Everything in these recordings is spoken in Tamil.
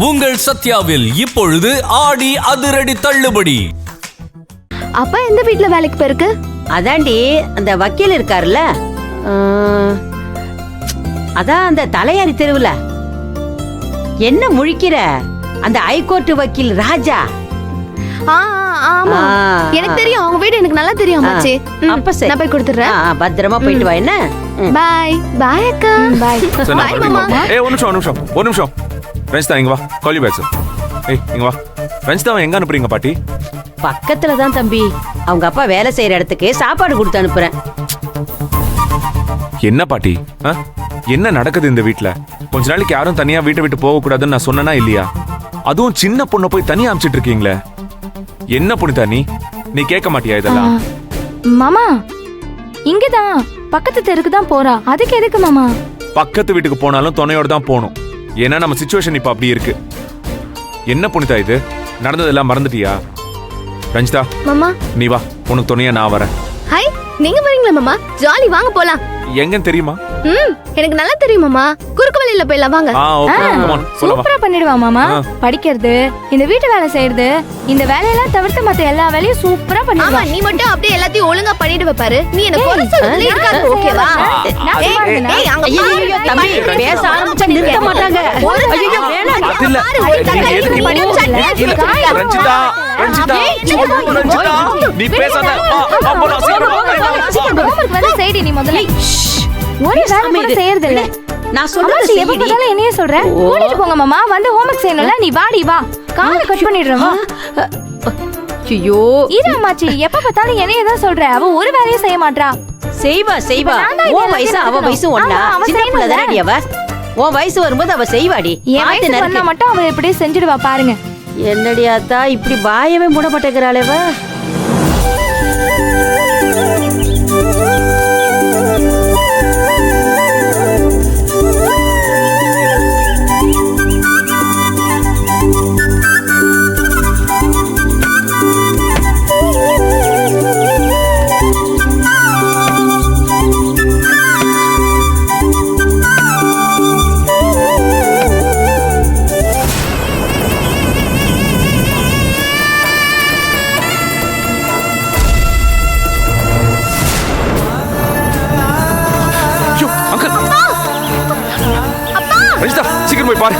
உங்கள் சத்யாவில் இப்பொழுது ஆடி அதிரடி தள்ளுபடி. அப்பா எந்த வீட்ல வேலைக்கு போயிருக்கு? அதாண்டி அந்த வக்கீல் இருக்காருல்ல, அதான் அந்த தலையாரி தெருவுல. என்ன முழிக்கிற? அந்த ஹைகோர்ட் வக்கீல் ராஜா. ஆமா எனக்கு தெரியும், அவங்க வீடு எனக்கு நல்லா தெரியும் அம்மாச்சி. அப்ப சரி, நான் போய் கொடுத்துறேன். பத்திரமா போயிட்டு வா. என்ன? பை பை அக்கா. பை பை மாமா. ஏய் ஒரு நிமிஷம் ரஞ்சிதா இங்க வா. Call you back sir. ஏய் இங்க வா. ரஞ்சிதா எங்க அனுப்புறீங்க பாட்டி? பக்கத்துல தான் தம்பி, அவங்க அப்பா வேலை செய்யற இடத்துக்கு சாப்பாடு கொடுத்து அனுப்புறேன். என்ன பாட்டி என்ன நடக்குது இந்த வீட்ல? கொஞ்ச நாளைக்கு யாரும் தனியா வீட்டை விட்டு போக கூடாதுன்னு நான் சொன்னனா இல்லையா? அதுவும் சின்ன பொண்ணை போய் தனியா அனுப்பிச்சிட்டு இருக்கீங்களே, என்ன புனிதா நீ கேட்க மாட்டியா இதெல்லாம்? மாமா இங்கதான் பக்கத்து தெருக்கு தான் போறா, அதுக்கு எதுக்கு மாமா? பக்கத்து வீட்டுக்கு போனாலும் துணையோட தான் போகணும். ஏன்னா நம்ம சிச்சுவேஷன் இப்ப அப்படி இருக்கு. என்ன புனிதா இது? நடந்ததெல்லாம் மறந்துட்டியா? ரஞ்சிதா மாமா நீ வா, உனக்கு துணையா நான் வரேன். ஹாய், நீங்க வரீங்களா மாமா? ஜாலி, வாங்க போலாம். எங்கன்னு தெரியுமா? எனக்கு நல்லா தெரியும் மாமா. குறுக்கு வழியில போயிடலாம் வாங்க. சூப்பரா பண்ணிடுவா மாமா. படிக்கிறது, இந்த வீட்டு வேலை செய்யறது, இந்த வேலையெல்லாம் தவிர்த்து மத்த எல்லா வேலையும் சூப்பரா பண்ணிடுவா. நீ மட்டும் அப்படியே எல்லாத்தையும் ஒழுங்கா பண்ணிடுவ பாரு. நீ என்ன குறை சொல்றதுல இருக்காது, ஓகேவா? ஏய் அங்க ஐயோ தம்பி, பேச ஆரம்பிச்சா நிறுத்த மாட்டாங்க. ஐயோ வேணாம். ரஞ்சிதா நீ பேசாத. செய்டி நீ முதல்ல ஒரு வேலை கூட செய்யறது இல்ல. நான் சொல்றது எப்ப பார்த்தாலும் என்னையே சொல்றேன். கூட்டிட்டு போங்க மாமா, வந்து ஹோம்வொர்க் செய்யணும்ல. நீ வாடி வா, காலை கட் பண்ணிடுறேன் வா. ஐயோ இது அம்மாச்சி, எப்ப பார்த்தாலும் என்னையே தான் சொல்ற. அவ ஒரு வேலையும் செய்ய மாட்டா. செய்வா. உன் வயசு அவ வயசு ஒண்ணா? சின்ன பிள்ளை தானடி அவ. உன் வயசு வரும்போது அவ செய்வாடி. சொன்னா மட்டும் அவ எப்படியே செஞ்சிடுவா பாருங்க. என்னடி அத்தா இப்படி வாயவே மூட மாட்டேங்கிறாளேவ. ரஞ்சிதா சீக்கிரம் போய் பாரு.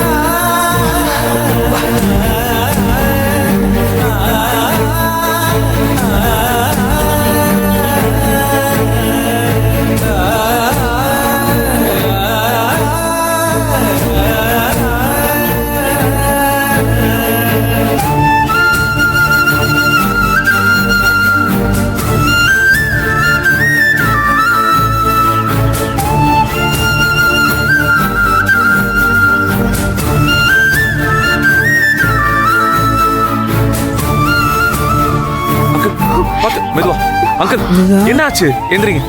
மெதுவா அங்கிள், என்னாச்சு? எந்திரிங்க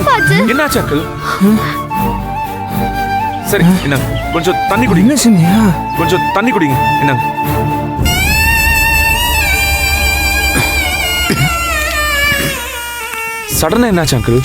பாத்து. என்னாச்சு அங்கிள்? சரி என்ன, கொஞ்சம் தண்ணி குடிங்க. கொஞ்சம் தண்ணி குடிங்க. என்னங்க சடனா என்னாச்சு அங்கிள்?